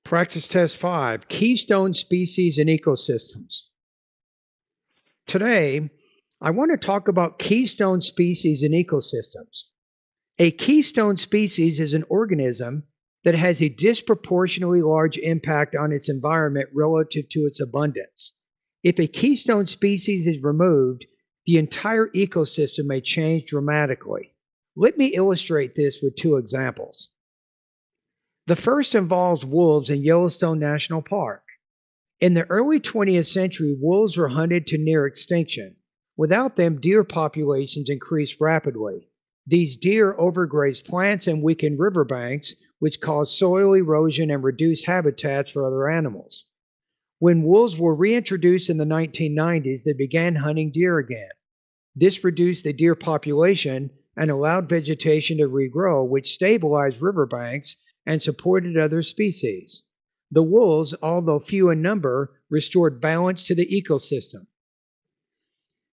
Practice test 5, Keystone Species and Ecosystems. Today, I want to talk about keystone species and ecosystems. A keystone species is an organism that has a disproportionately large impact on its environment relative to its abundance. If a keystone species is removed, the entire ecosystem may change dramatically. Let me illustrate this with two examples. The first involves wolves in Yellowstone National Park. In the early 20th century, wolves were hunted to near extinction. Without them, deer populations increased rapidly. These deer overgrazed plants and weakened riverbanks, which caused soil erosion and reduced habitats for other animals. When wolves were reintroduced in the 1990s, they began hunting deer again. This reduced the deer population and allowed vegetation to regrow, which stabilized riverbanks and supported other species. The wolves, although few in number, restored balance to the ecosystem.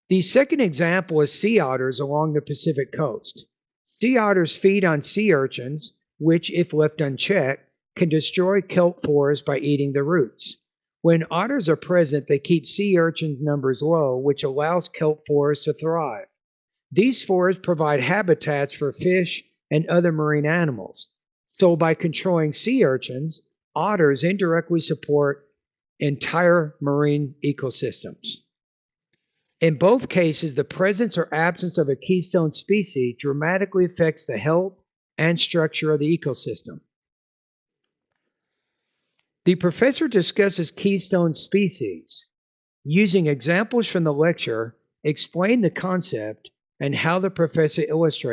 The second example is sea otters along the Pacific coast. Sea otters feed on sea urchins, which, if left unchecked, can destroy kelp forests by eating the roots. When otters are present, they keep sea urchin numbers low, which allows kelp forests to thrive. These forests provide habitats for fish and other marine animals. So by controlling sea urchins, otters indirectly support entire marine ecosystems. In both cases, the presence or absence of a keystone species dramatically affects the health and structure of the ecosystem. The professor discusses keystone species. Using examples from the lecture, explain the concept and how the professor illustrates